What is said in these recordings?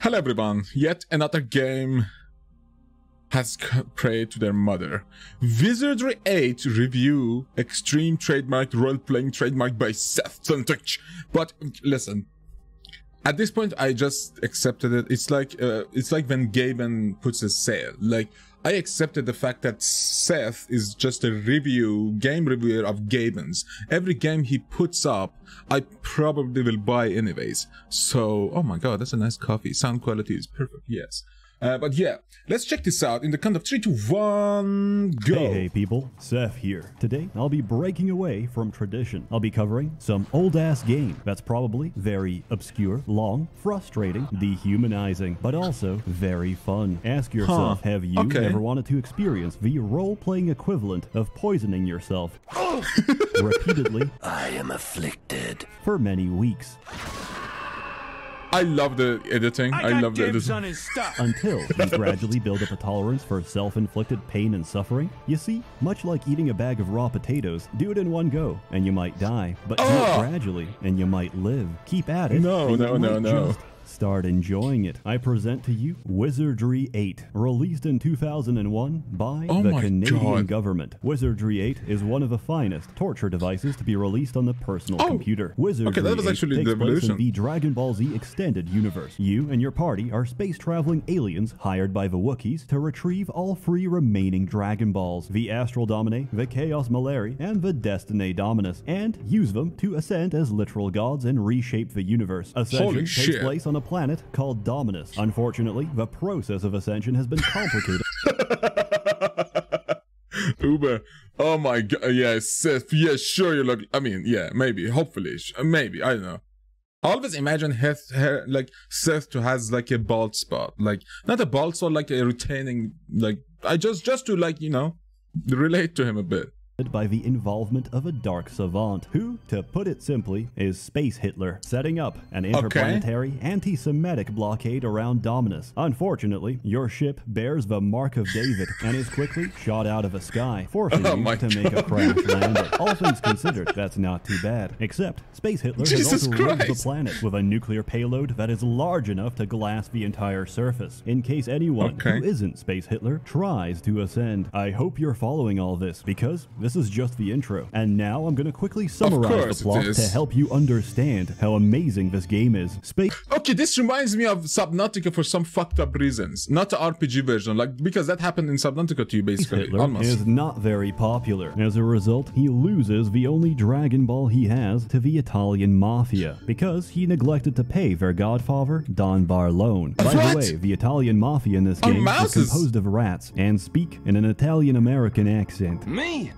Hello everyone, yet another game has prayed to their mother. Wizardry 8 review, extreme trademark, role-playing trademark by SsethTzeentach. But listen, at this point I just accepted it. It's like when Gaben puts a sale. Like, I accepted the fact that Seth is just a game reviewer of Gaben's. Every game he puts up, I probably will buy anyways. So, oh my god, that's a nice coffee. Sound quality is perfect, yes. But yeah, let's check this out in the count of 3, 2, 1, go! Hey people, Seth here. Today, I'll be breaking away from tradition. I'll be covering some old-ass game that's probably very obscure, long, frustrating, dehumanizing, but also very fun. Ask yourself, have you ever wanted to experience the role-playing equivalent of poisoning yourself repeatedly? I am afflicted. For many weeks. I love the editing. I love the editing. Until you gradually build up a tolerance for self-inflicted pain and suffering. You see, much like eating a bag of raw potatoes, do it in one go, and you might die. But do it gradually, and you might live. Keep at it. No. Start enjoying it. I present to you Wizardry 8, released in 2001 by the Canadian government. Wizardry 8 is one of the finest torture devices to be released on the personal computer. Wizardry that was 8 actually takes the place evolution. in the Dragon Ball Z extended universe. You and your party are space-traveling aliens hired by the Wookiees to retrieve all 3 remaining Dragon Balls, the Astral Dominae, the Chaos Malari, and the Destiny Dominus, and use them to ascend as literal gods and reshape the universe. Ascension takes place on a planet called Dominus. Unfortunately, the process of ascension has been complicated. Uber. Oh my god. Yeah, Seth. Yeah, sure you look. I mean, yeah, maybe. Hopefully. Maybe. I don't know. I always imagine like Seth to has like a bald spot. Like, not a bald spot, like a retaining, like, I just to like, you know, relate to him a bit. By the involvement of a dark savant, who, to put it simply, is Space Hitler, setting up an interplanetary anti-Semitic blockade around Dominus. Unfortunately, your ship bears the Mark of David and is quickly shot out of a sky, forcing you to make a crash landing. All things considered, that's not too bad. Except, Space Hitler has also rigged the planet with a nuclear payload that is large enough to glass the entire surface, in case anyone who isn't Space Hitler tries to ascend. I hope you're following all this, because this is just the intro. And now I'm gonna quickly summarize the plot to help you understand how amazing this game is. Okay, this reminds me of Subnautica for some fucked up reasons. Not the RPG version, like, because that happened in Subnautica too, basically. Hitler is not very popular. As a result, he loses the only Dragon Ball he has to the Italian Mafia, because he neglected to pay their godfather, Don Barlone. By the way, the Italian Mafia in this game is composed of rats and speak in an Italian-American accent. Me?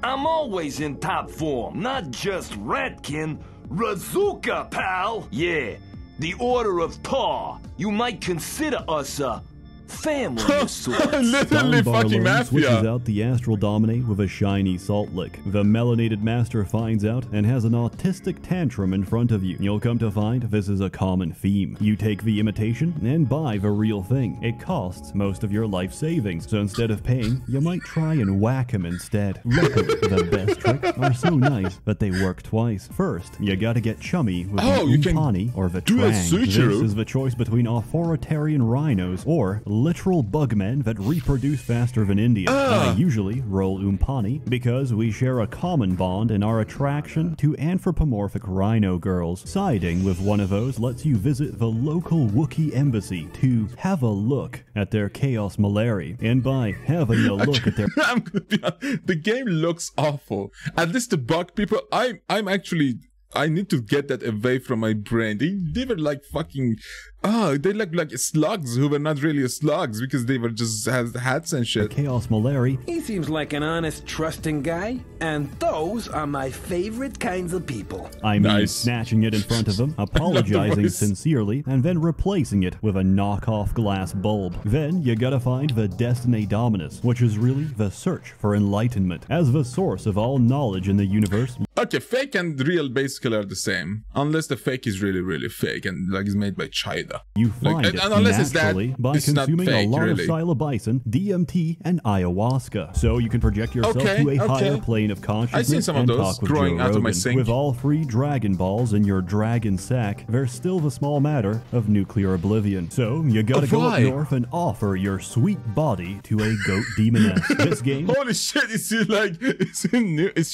I'm always in top form, not just Ratkin. Razooka, pal! Yeah, the Order of Tar. You might consider us a family of sorts. Literally fucking mafia. Switches out the Astral Dominae with a shiny salt lick. The melanated master finds out and has an autistic tantrum in front of you. You'll come to find this is a common theme. You take the imitation and buy the real thing. It costs most of your life savings, so instead of paying, you might try and whack him instead. Luckily, the best tricks are so nice that they work twice. First, you gotta get chummy with the Umpani or the Trang. This is the choice between authoritarian rhinos or literal bugmen that reproduce faster than Indians. I usually roll Umpani because we share a common bond in our attraction to anthropomorphic rhino girls. Siding with one of those lets you visit the local Wookiee embassy to have a look at their Chaos Malari. And by having a look at their... I'm gonna be honest, the game looks awful. At least the bug people, I'm actually... I need to get that away from my brain. They were like fucking... they look like slugs who were not really slugs because they were just has hats and shit. Chaos Malari. He seems like an honest, trusting guy, and those are my favorite kinds of people. I mean, snatching it in front of him, apologizing sincerely, and then replacing it with a knockoff glass bulb. Then you gotta find the Destiny Dominus, which is really the search for enlightenment. As the source of all knowledge in the universe. Okay, fake and real basically skill are the same, unless the fake is really, really fake and like is made by China. You find it naturally by consuming a lot of psilocybin, DMT, and ayahuasca. So you can project yourself to a higher plane of consciousness and talk with Joe Rogan. With all 3 Dragon Balls in your dragon sack, there's still the small matter of nuclear oblivion. So you gotta go up north and offer your sweet body to a goat demoness. This game, holy shit, it's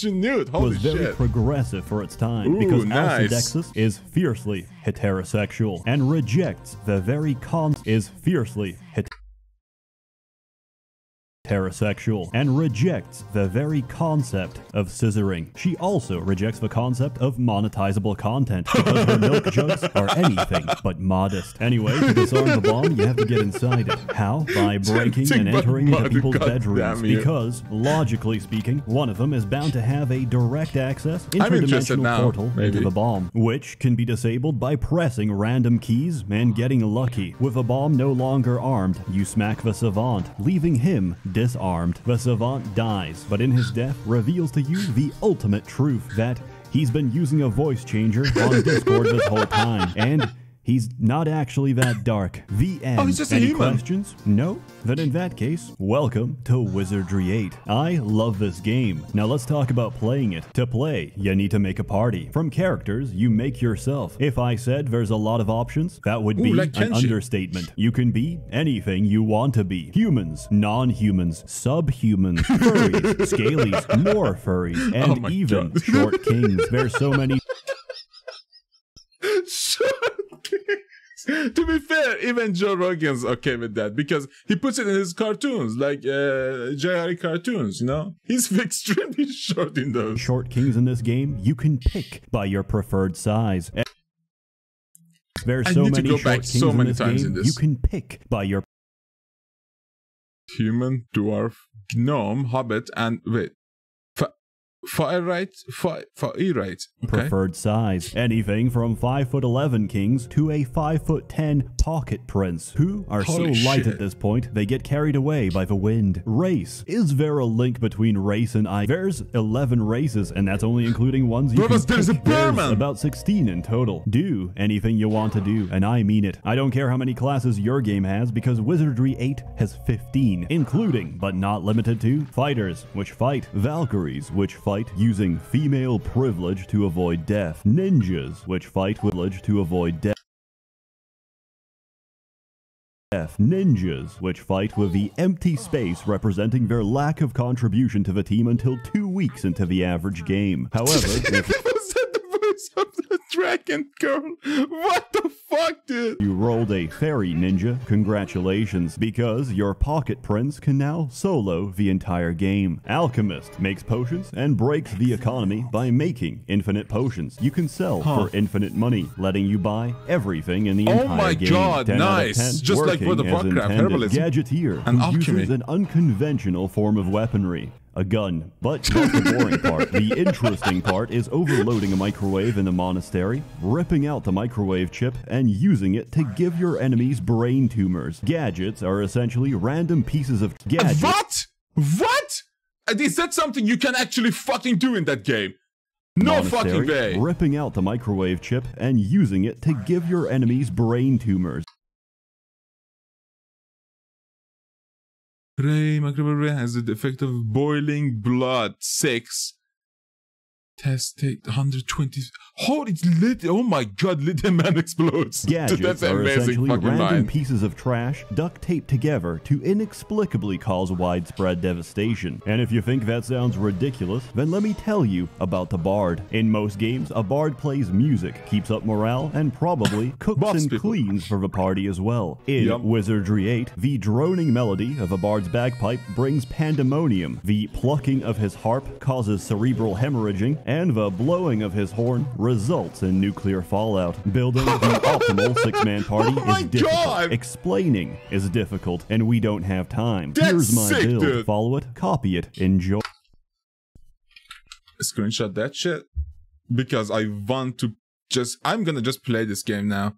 nude. Holy was very progressive for its time. Ooh, because nice. Alcedexis is fiercely heterosexual and rejects the very heterosexual and rejects the very concept of scissoring. She also rejects the concept of monetizable content because her milk jugs are anything but modest. Anyway, to disarm the bomb, you have to get inside it. How? By breaking and entering into people's bedrooms, because, logically speaking, one of them is bound to have a direct access interdimensional portal into the bomb, which can be disabled by pressing random keys and getting lucky. With the bomb no longer armed, you smack the savant, leaving him disarmed. The savant dies, but in his death reveals to you the ultimate truth that he's been using a voice changer on Discord this whole time, and he's not actually that dark. The end. Oh, he's just Any a human. questions? No? Then in that case, welcome to Wizardry 8. I love this game. Now let's talk about playing it. To play, you need to make a party. From characters, you make yourself. If I said there's a lot of options, that would be an understatement. You can be anything you want to be. Humans, non-humans, subhumans, furries, scalies, more furries, and even short kings. There's so many... To be fair, even Joe Rogan's okay with that because he puts it in his cartoons, like JRE cartoons, you know? He's extremely short in those. Short kings in this game, you can pick by your preferred size. There's so many short kings in this game, you can pick by your human, dwarf, gnome, hobbit, and wait. Fire-right? Fire-right. Preferred size. Anything from 5'11" kings to a 5'10" pocket prince, who are so light at this point, they get carried away by the wind. Race. Is there a link between race and I? There's 11 races, and that's only including ones you can pick. There's about 16 in total. Do anything you want to do, and I mean it. I don't care how many classes your game has, because Wizardry 8 has 15, including, but not limited to, fighters, which fight, Valkyries, which fight using female privilege to avoid death, ninjas, which fight with privilege to avoid death, ninjas, which fight with the empty space representing their lack of contribution to the team until 2 weeks into the average game. However, of the dragon girl. What the fuck, dude? You rolled a fairy ninja. Congratulations, because your pocket prince can now solo the entire game. Alchemist makes potions and breaks the economy by making infinite potions. You can sell for infinite money, letting you buy everything in the entire game. Oh my god, nice. Just like World of Warcraft, herbalism. Gadgeteer, who uses an unconventional form of weaponry. A gun. But that's the boring part. The interesting part is overloading a microwave in a monastery, ripping out the microwave chip, and using it to give your enemies brain tumors. Gadgets are essentially random pieces of gadgets. What? What? Is that something you can actually fucking do in that game? No fucking way. Ripping out the microwave chip and using it to give your enemies brain tumors. Microwave has the effect of boiling blood. 6. Test take 120. Holy lit! Oh my god, lithium man explodes. Gadgets that's are essentially random pieces of trash duct taped together to inexplicably cause widespread devastation. And if you think that sounds ridiculous, then let me tell you about the bard. In most games, a bard plays music, keeps up morale, and probably cooks and cleans for the party as well. In Wizardry 8, the droning melody of a bard's bagpipe brings pandemonium. The plucking of his harp causes cerebral hemorrhaging, and the blowing of his horn results in nuclear fallout. Building the optimal 6-man party is difficult. Explaining is difficult, and we don't have time. Here's my build. Dude. Follow it, copy it, enjoy. Screenshot that shit, because I want to I'm gonna just play this game now.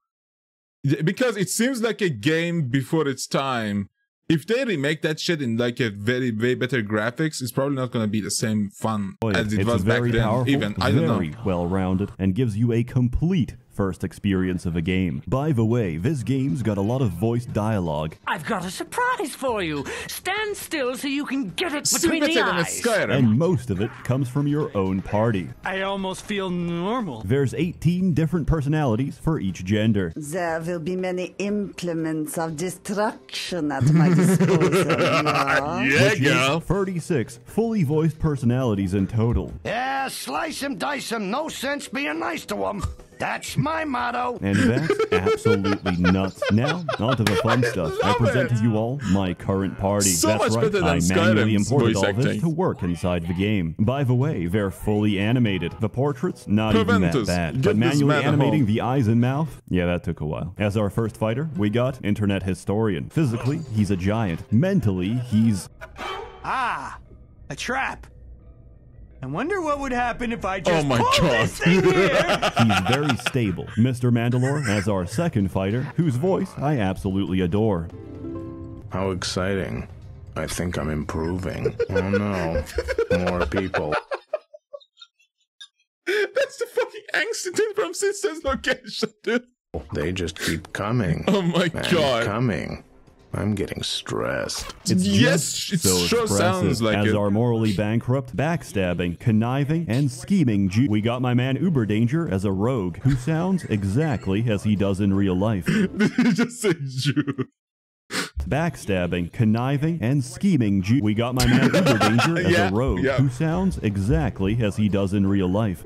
Because it seems like a game before its time. if they remake that shit in like a way better graphics, it's probably not gonna be the same fun as it was back then. Powerful, Even I don't know. Very well-rounded, and gives you a complete first experience of a game. By the way, this game's got a lot of voice dialogue. I've got a surprise for you. Stand still so you can get it between the eyes. And most of it comes from your own party. I almost feel normal. There's 18 different personalities for each gender. There will be many implements of destruction at my disposal. Yeah, girl. 36 fully voiced personalities in total. Yeah, slice him, dice him. No sense being nice to him. That's my motto. And that's absolutely nuts. Now, on to the fun stuff. I present to you all my current party. So that's much right, better than I manually Skyrim's imported voice all this acting. to work inside the game. By the way, they're fully animated. The portraits, not even that bad. Get But this manually man animating home. the eyes and mouth, yeah, that took a while. As our first fighter, we got Internet Historian. Physically, he's a giant. Mentally, he's... Ah, a trap. I wonder what would happen if I just Oh my pulled God. this thing here. He's very stable. Mr. Mandalore as our second fighter, whose voice I absolutely adore. How exciting. I think I'm improving. Oh no. More people. That's the fucking angst thing from Sister's Location, dude. They just keep coming. Oh my and God. coming. I'm getting stressed. It's Yes, just it so sure expressive. sounds like as it. our morally bankrupt, backstabbing, conniving, and scheming we got my man Uber Danger as a rogue who sounds exactly as he does in real life. Did you just say Jew? Backstabbing, conniving, and scheming we got my man Uber Danger as Yeah, a rogue yeah. who sounds exactly as he does in real life.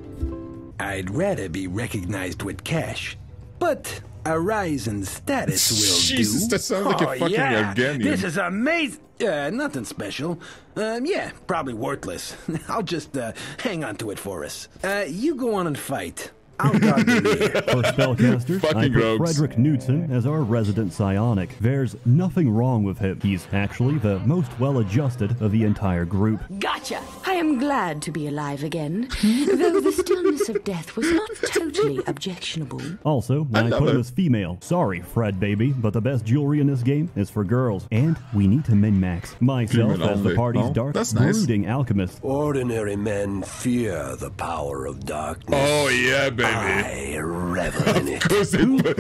I'd rather be recognized with cash, but a rise in status will Jesus, do. that sounds like a fucking yeah. Organian. This is amazing. Nothing special. Yeah, probably worthless. I'll just hang on to it for us. You go on and fight. I'll guard the rear. For spellcasters, I Fucking put rogues. Frederick Knudsen as our resident psionic. There's nothing wrong with him. He's actually the most well-adjusted of the entire group. Gotcha! I am glad to be alive again, though the stillness of death was not totally objectionable. Also, I love put him it. as female. Sorry, Fred baby, but the best jewelry in this game is for girls. And we need to min-max. Myself Female as the only. party's Oh, dark, that's nice. brooding alchemist. Ordinary men fear the power of darkness. Oh yeah, baby. I revel in it. Of course he put,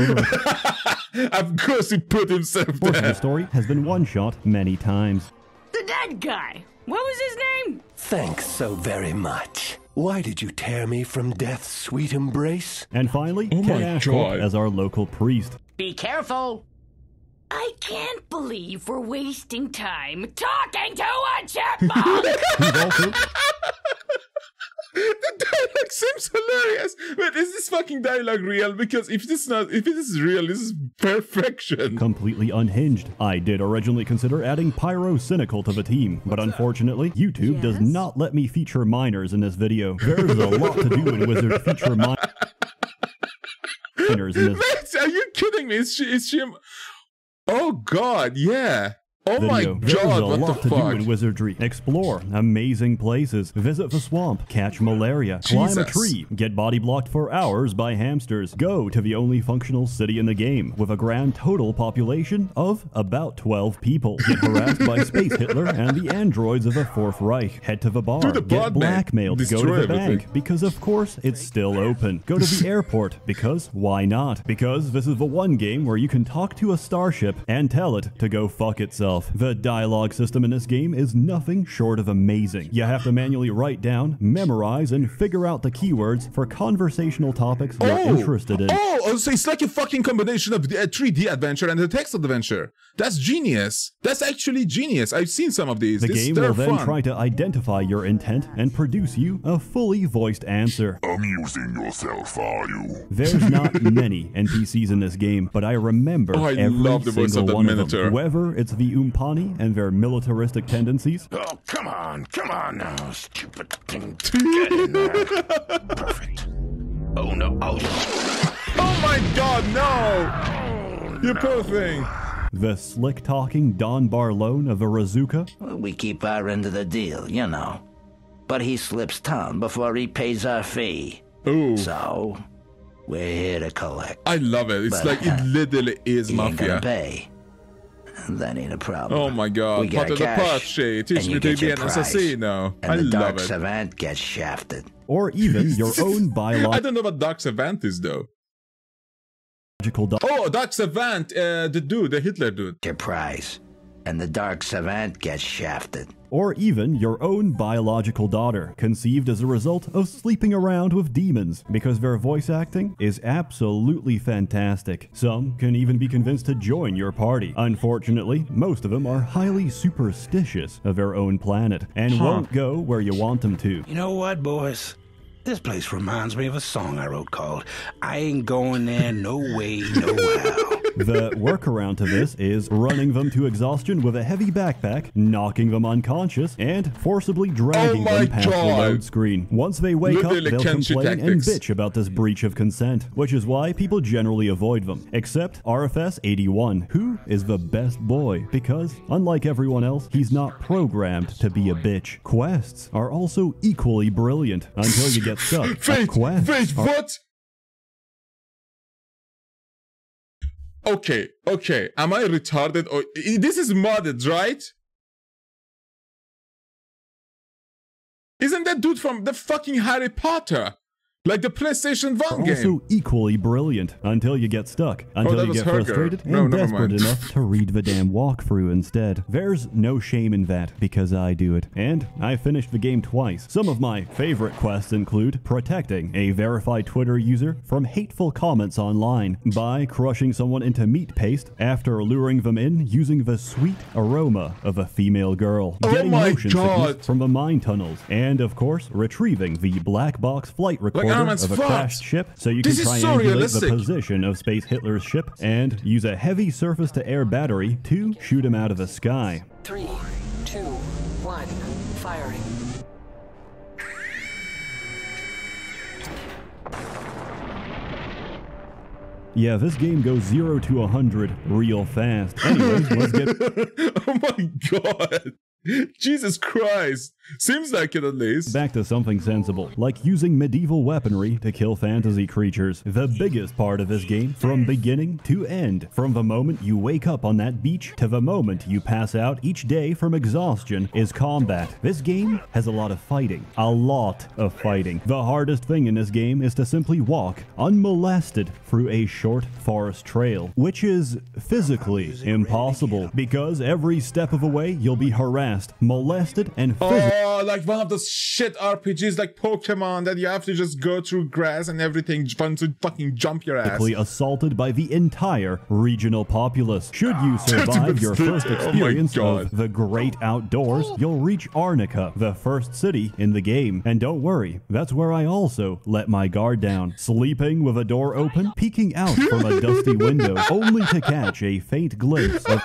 of course he put himself Portion of the there. story has been one-shot many times. The dead guy! What was his name? Thanks so very much. Why did you tear me from death's sweet embrace? And finally, Oh Ken my Ashcroft God. as our local priest. Be careful. I can't believe we're wasting time talking to a chipmunk! He's also The dialogue seems hilarious. But is this fucking dialogue real? Because if it is real, this is perfection. completely unhinged. I did originally consider adding Pyro Cynical to the team, but unfortunately, YouTube does Yes? not let me feature minors in this video. There's a lot to do in Wizard feature minors in this Wait, are you kidding me? Is she? Oh God, yeah. Oh my video. There's God, a what lot the to fuck? do in Wizardry. Explore amazing places, visit the swamp, catch malaria, climb a Jesus. tree, get body blocked for hours by hamsters, go to the only functional city in the game with a grand total population of about 12 people, get harassed by Space Hitler and the androids of the Fourth Reich, head to the bar, Do the get broadband, blackmailed, go to destroy the everything. bank, because of course it's still open, go to the airport, because why not? Because this is the one game where you can talk to a starship and tell it to go fuck itself. The dialogue system in this game is nothing short of amazing. You have to manually write down, memorize, and figure out the keywords for conversational topics you're interested in. Oh, so it's like a fucking combination of the 3D adventure and the text adventure. That's genius. That's actually genius. I've seen some of these. The game They're will then fun. try to identify your intent and produce you a fully voiced answer. Amusing yourself, are you? There's not many NPCs in this game, but I remember Oh, I every love the voice single of that one of Minotaur. them. Whether it's the Umpani and their militaristic tendencies, Oh, come on now, stupid thing. Get in there. Perfect. Oh no, Oh my God, no! You poor thing. the slick-talking Don Barlone of Arazuka, We keep our end of the deal, you know. But he slips town before he pays our fee. Ooh, So, we're here to collect. I love it. It's But, like it literally is He ain't gonna mafia. pay. that ain't a problem. Oh my god, We got Potter the cash, Pache, teach and me you to get be your an prize. assassino. And I the love dark it. savant gets shafted. Or even your own I biological don't know what Dark Savant is though. daughter. Oh, Dark Savant, the dude, the Hitler dude. Your prize. And the dark savant gets shafted. Or even your own biological daughter, conceived as a result of sleeping around with demons, because their voice acting is absolutely fantastic. Some can even be convinced to join your party. Unfortunately, most of them are highly superstitious of their own planet, and won't go where you want them to. You know what, boys? This place reminds me of a song I wrote called I Ain't Going There No Way, No How. The workaround to this is running them to exhaustion with a heavy backpack, knocking them unconscious, and forcibly dragging them past the load screen. Once they wake up, they'll complain and bitch about this breach of consent, which is why people generally avoid them, except RFS-81, who is the best boy, because, unlike everyone else, he's not programmed to be a bitch. Quests are also equally brilliant, until you get stuck. Wait, what? Okay, am I retarded? Or this is modded, right? Isn't that dude from the fucking Harry Potter? Like the PlayStation 1 game. Also equally brilliant until you get stuck, until you get frustrated and desperate enough to read the damn walkthrough instead. There's no shame in that, because I do it. And I finished the game twice. Some of my favorite quests include protecting a verified Twitter user from hateful comments online by crushing someone into meat paste after luring them in using the sweet aroma of a female girl, getting motion sickness from the mine tunnels, and of course retrieving the black box flight recorder of a crashed ship so you can triangulate the position of Space Hitler's ship and use a heavy surface-to-air battery to shoot him out of the sky. 3, 2, 1, firing. Yeah, this game goes 0 to 100 real fast. Anyways, let's get... Oh my god! Jesus Christ! Seems like it at least. Back to something sensible, like using medieval weaponry to kill fantasy creatures. The biggest part of this game, from beginning to end, from the moment you wake up on that beach to the moment you pass out each day from exhaustion, is combat. This game has a lot of fighting. A lot of fighting. The hardest thing in this game is to simply walk unmolested through a short forest trail, which is physically impossible, because every step of the way you'll be harassed, molested, and physically like one of those shit RPGs like Pokemon that you have to just go through grass and everything fun to fucking jump your ass. Assaulted by the entire regional populace. Should you survive your first experience of the great outdoors, you'll reach Arnica, the first city in the game. And don't worry, that's where I also let my guard down, sleeping with a door open, peeking out from a dusty window, only to catch a faint glimpse of...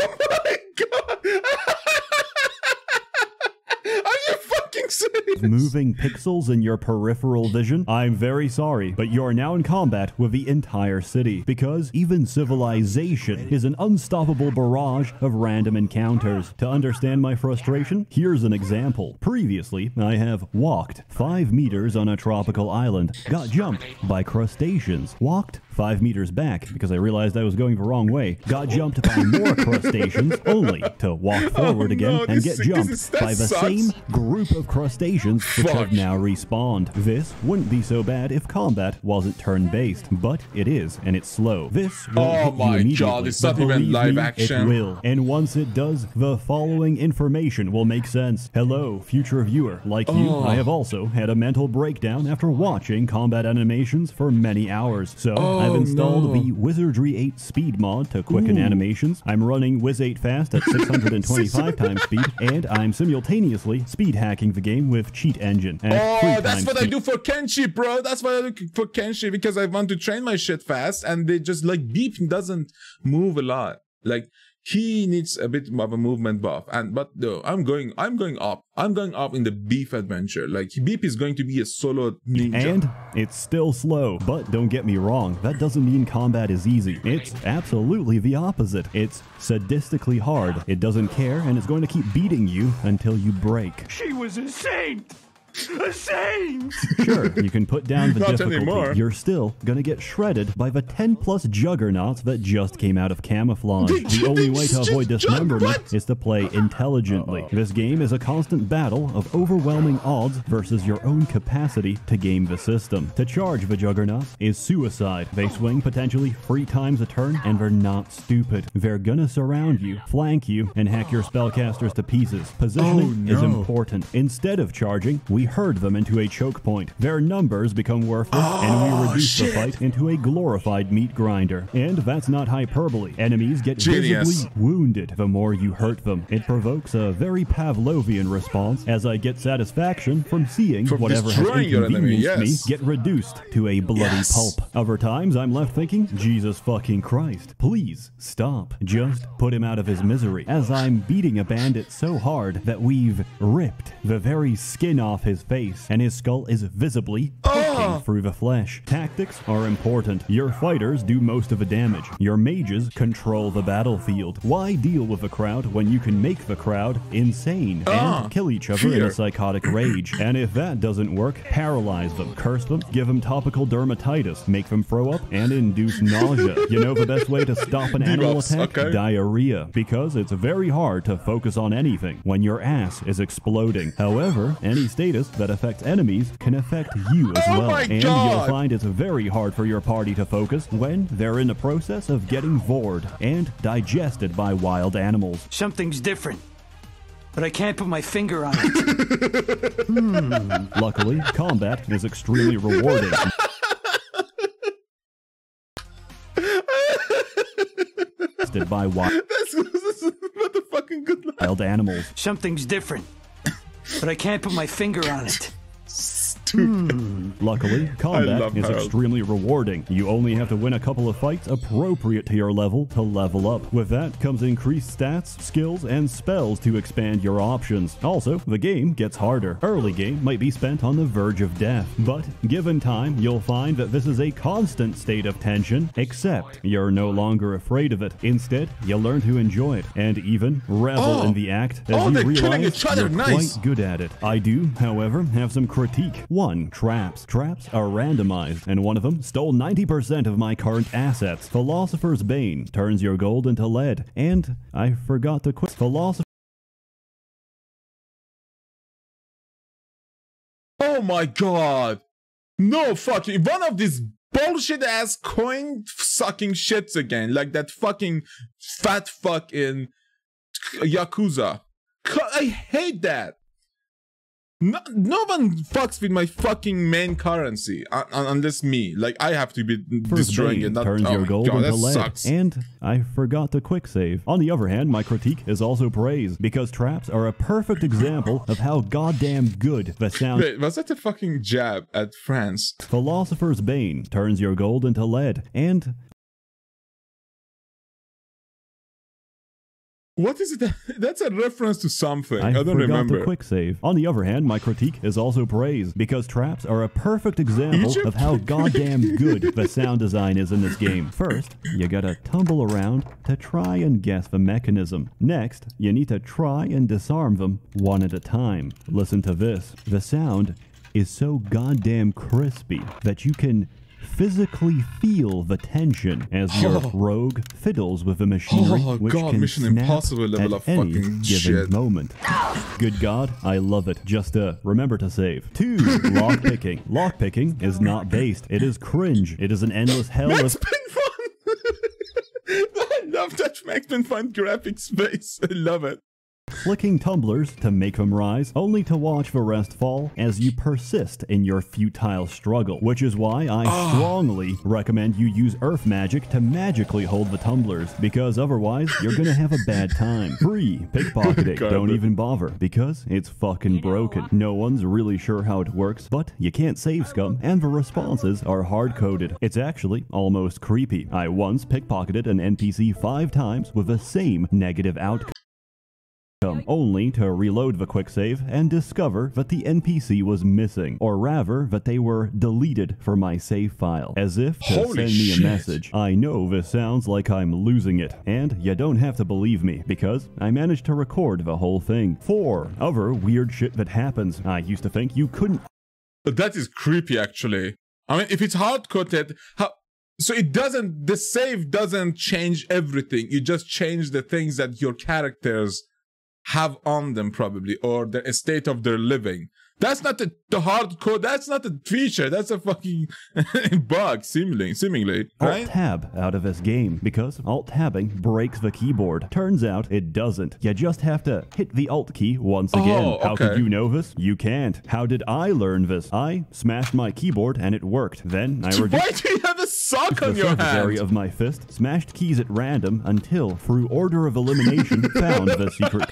moving pixels in your peripheral vision. I'm very sorry, but you are now in combat with the entire city, because even civilization is an unstoppable barrage of random encounters. To understand my frustration, here's an example. Previously, I have walked 5 meters on a tropical island, got jumped by crustaceans, walked 5 meters back because I realized I was going the wrong way, got jumped by more crustaceans, only to walk forward again and get jumped by the same group of crustaceans which have now respawned. This wouldn't be so bad if combat wasn't turn-based, but it is, and it's slow. This won't hit you immediately, god, it's not even live action. It will, and once it does, the following information will make sense. Hello, future viewer. Like you, I have also had a mental breakdown after watching combat animations for many hours, so I've installed the Wizardry 8 speed mod to quicken animations. I'm running Wiz 8 fast at 625 times speed, and I'm simultaneously speed hacking the game with Cheat Engine at that's what I do for Kenshi, bro. That's what I do for Kenshi, because I want to train my shit fast, and they just like Beep doesn't move a lot. Like he needs a bit of a movement buff, but no, I'm going up. I'm going up in the Beef adventure. Like Beep is going to be a solo ninja. And it's still slow, but don't get me wrong, that doesn't mean combat is easy. It's absolutely the opposite. It's sadistically hard. It doesn't care, and it's going to keep beating you until you break. She was a saint! Ashamed! Sure, you can put down the Not difficulty. anymore. You're still gonna get shredded by the 10+ juggernauts that just came out of camouflage. The only way to avoid dismemberment is to play intelligently. This game is a constant battle of overwhelming odds versus your own capacity to game the system. To charge the juggernauts is suicide. They swing potentially 3 times a turn, and they're not stupid. They're gonna surround you, flank you, and hack your spellcasters to pieces. Positioning is important. Instead of charging, we herd them into a choke point. Their numbers become worthless, and we reduce the fight into a glorified meat grinder. And that's not hyperbole. Enemies get visibly wounded the more you hurt them. It provokes a very Pavlovian response, as I get satisfaction from seeing whatever has inconvenienced me get reduced to a bloody pulp. Other times, I'm left thinking, Jesus fucking Christ, please stop. Just put him out of his misery, as I'm beating a bandit so hard that we've ripped the very skin off his face, and his skull is visibly poking through the flesh. Tactics are important. Your fighters do most of the damage. Your mages control the battlefield. Why deal with a crowd when you can make the crowd insane and kill each other in a psychotic rage? And if that doesn't work, paralyze them, curse them, give them topical dermatitis, make them throw up, and induce nausea. You know the best way to stop an animal attack? Diarrhea. Because it's very hard to focus on anything when your ass is exploding. However, any status that affects enemies can affect you as well. And you'll find it's very hard for your party to focus when they're in the process of getting vored and digested by wild animals. Something's different, but I can't put my finger on it. Luckily, combat is extremely rewarding. By wild animals. Something's different, but I can't put my finger on it. Luckily, combat is extremely rewarding. You only have to win a couple of fights appropriate to your level to level up. With that comes increased stats, skills, and spells to expand your options. Also, the game gets harder. Early game might be spent on the verge of death, but given time, you'll find that this is a constant state of tension, except you're no longer afraid of it. Instead, you learn to enjoy it, and even revel in the act as you realize you're quite good at it. I do, however, have some critique. 1. Traps. Traps are randomized, and one of them stole 90% of my current assets. Philosopher's Bane turns your gold into lead, and I forgot to quit. Oh my god! No fucking one of these bullshit ass coin sucking shits again, like that fucking fat fuck in Yakuza. I hate that. No one fucks with my fucking main currency unless me. Like, I have to be destroying it. Turns your gold into lead. And I forgot to quick save. On the other hand, my critique is also praise, because traps are a perfect example of how goddamn good the sound. Wait, was that a fucking jab at France? Philosopher's Bane turns your gold into lead, and what is it? That's a reference to something. I don't forgot remember. To quick save. On the other hand, my critique is also praise, because traps are a perfect example of how goddamn good the sound design is in this game. First, you gotta tumble around to try and guess the mechanism. Next, you need to try and disarm them one at a time. Listen to this. The sound is so goddamn crispy that you can physically feel the tension as your rogue fiddles with the machinery, which can Mission snap Impossible level at of any fucking given shit. moment. Good God, I love it. Just remember to save. 2. Lockpicking. Lockpicking is not based. It is cringe. It is an endless hell Max of... Payne fun. I love that Max Payne fun graphic space. I love it. Flicking tumblers to make them rise, only to watch the rest fall as you persist in your futile struggle. Which is why I strongly recommend you use earth magic to magically hold the tumblers, because otherwise you're gonna have a bad time. 3. Pickpocketing. Don't even bother, because it's fucking broken. No one's really sure how it works, but you can't save scum, and the responses are hard-coded. It's actually almost creepy. I once pickpocketed an NPC 5 times with the same negative outcome. only to reload the quick save and discover that the NPC was missing, or rather that they were deleted from my save file, as if to Holy send me shit. a message. I know this sounds like I'm losing it, and you don't have to believe me, because I managed to record the whole thing. 4 other weird shit that happens. I used to think you couldn't. But that is creepy, actually. I mean, if it's hard-coded, so it doesn't, the save doesn't change everything. You just change the things that your characters have on them, probably, or the state of their living. That's not the hard code. That's not a feature. That's a fucking bug, seemingly, right? Alt-tab out of this game, because alt-tabbing breaks the keyboard. Turns out it doesn't. You just have to hit the alt key once again. Oh, okay. How could you know this? You can't. How did I learn this? I smashed my keyboard and it worked. Then I Why do you have a sock on the your surface hand? area of my fist, smashed keys at random until, through order of elimination, found the secret.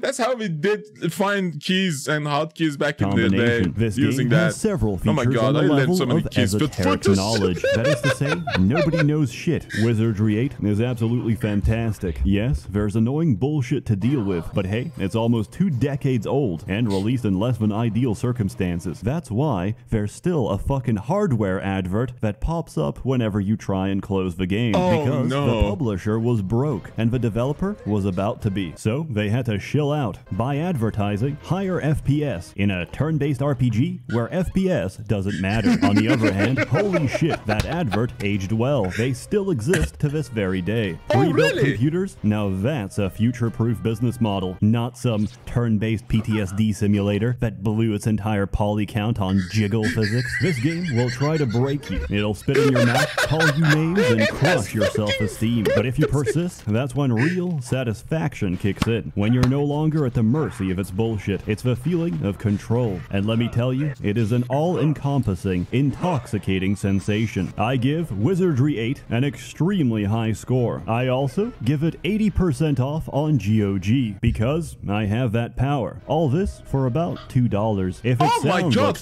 That's how we did find keys and hotkeys back in the day. Combination. This using game that. has several features Oh my god, on the I learned level so many of keys. esoteric knowledge. That is to say, nobody knows shit. Wizardry 8 is absolutely fantastic. Yes, there's annoying bullshit to deal with, but hey, it's almost 2 decades old and released in less than ideal circumstances. That's why there's still a fucking hardware advert that pops up whenever you try and close the game, because the publisher was broke and the developer was about to be. So they had to shill out, buy advertising, higher FPS in a turn-based RPG where FPS doesn't matter. On the other hand, holy shit, that advert aged well. They still exist to this very day. Pre-built computers? Now that's a future-proof business model, not some turn-based PTSD simulator that blew its entire poly count on jiggle physics. This game will try to break you. It'll spit in your mouth, call you names, and crush your self-esteem. But if you persist, that's when real satisfaction kicks in. When you're no longer at the mercy of its bullshit. It's the feeling of control. And let me tell you, it is an all-encompassing, intoxicating sensation. I give Wizardry 8 an extremely high score. I also give it 80% off on GOG, because I have that power. All this for about $2. If it sounds like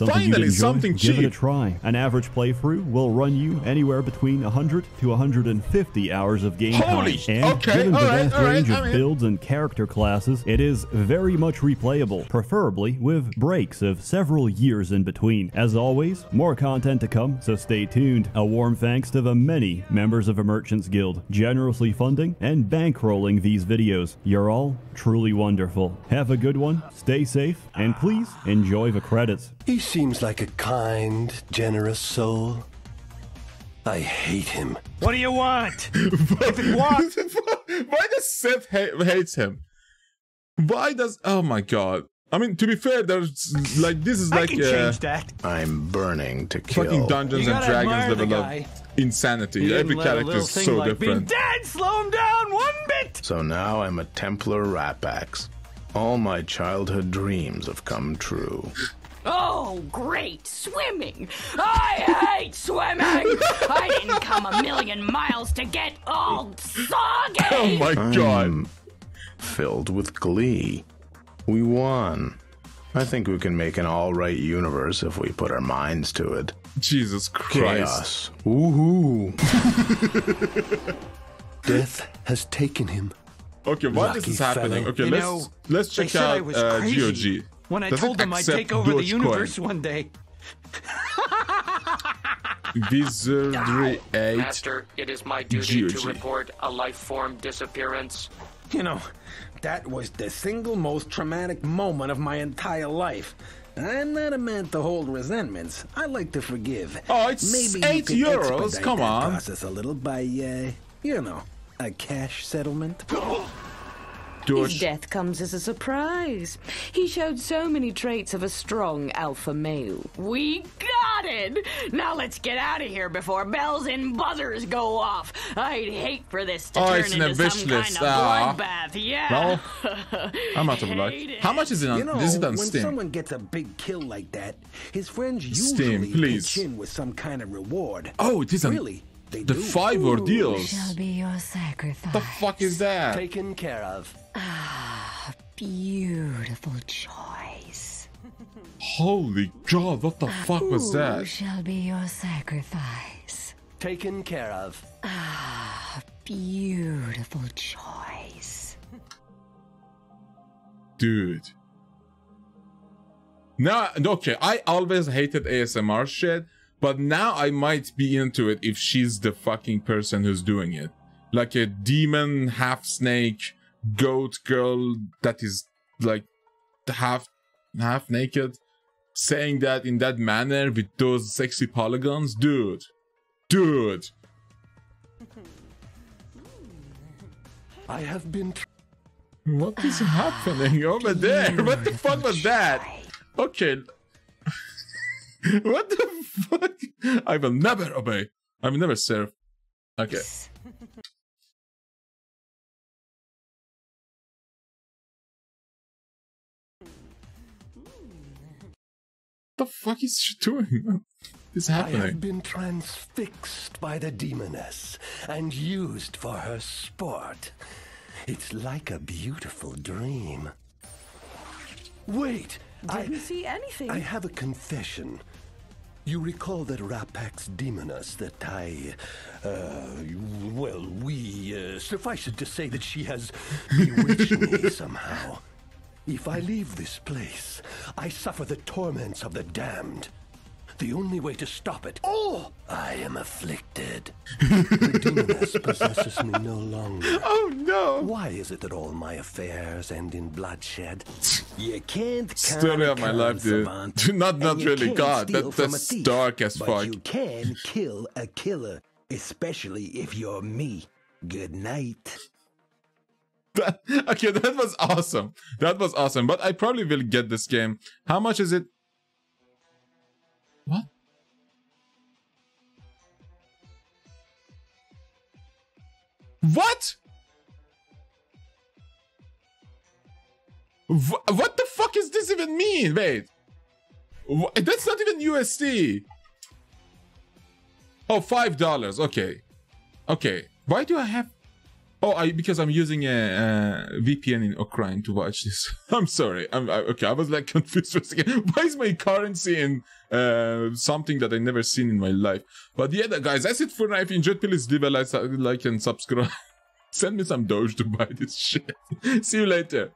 something you'd enjoy, give it a try. An average playthrough will run you anywhere between 100 to 150 hours of game time. And given the vast range of builds and character classes, it is very much replayable, preferably with breaks of several years in between. As always, more content to come, so stay tuned. A warm thanks to the many members of the Merchants Guild, generously funding and bankrolling these videos. You're all truly wonderful. Have a good one, stay safe, and please enjoy the credits. He seems like a kind, generous soul. I hate him. What do you want? If it wants... Why does Seth hates him? Why does... Oh my god. I mean, to be fair, there's like... This is like... I can change that. I'm burning to kill. Fucking Dungeons and Dragons level of insanity. Every character is so like different. Dad, slow him down 1 bit! So now I'm a Templar Rapax. All my childhood dreams have come true. Oh, great! Swimming! I hate swimming! I didn't come 1,000,000 miles to get all soggy! Oh my god. I'm filled with glee. We won. I think we can make an alright universe if we put our minds to it. Jesus Christ. Chaos. Woohoo! Death has taken him. Okay, why Lucky this is happening? fellow. Okay, let's check out GOG. When I Does told it them I'd accept take over the Doge universe coin? one day. Wizardry 8 Master, it is my duty GOG. to report a life form disappearance. You know, that was the single most traumatic moment of my entire life. I'm not a man to hold resentments. I like to forgive. Oh, it's Maybe €8. You could expedite Come that on. process a little by, you know, a cash settlement. His death comes as a surprise. He showed so many traits of a strong alpha male. We got it! Now let's get out of here before bells and buzzers go off. I'd hate for this to turn it's in a into wish some list. kind of bloodbath. Yeah. Well, I'm out of luck. How much is it on, You know, is it on when Steam? someone gets a big kill like that, his friends Steam, usually please. pitch in with some kind of reward. Oh, it is on Really? They the do. 5 ordeals. Shall be your sacrifice. The fuck is that? Taken care of. Ah, beautiful choice. Holy god, what the fuck was Who that? shall be your sacrifice? Taken care of. Ah, Beautiful choice. Dude. Now, okay, I always hated ASMR shit, but now I might be into it if she's the fucking person who's doing it. Like a demon, half snake, goat girl that is like half naked, saying that in that manner with those sexy polygons. Dude. I have been. What is happening over there? What the fuck was that? Okay. What the fuck? I will never obey. I will never serve. Okay. What the fuck is she doing? What is happening? I have been transfixed by the demoness and used for her sport. It's like a beautiful dream. Wait! Didn't see anything. I have a confession. You recall that Rapax demoness that suffice it to say that she has bewitched me somehow. If I leave this place, I suffer the torments of the damned. The only way to stop it, I am afflicted. The demoness possesses me no longer. Oh no! Why is it that all my affairs end in bloodshed? You can't story of my life, dude. Not really. God, that's dark as fuck. But you can kill a killer, especially if you're me. Good night. Okay, that was awesome. That was awesome. But I probably will get this game. How much is it? What? What? What the fuck does this even mean? Wait. That's not even USD. Oh, $5. Okay. Okay. Why do I have... Oh, because I'm using a VPN in Ukraine to watch this. I'm sorry. Okay, I was like confused for a second. Why is my currency in something that I never seen in my life? But yeah, guys, that's it for now. If you enjoyed, please leave a like and subscribe. Send me some Doge to buy this shit. See you later.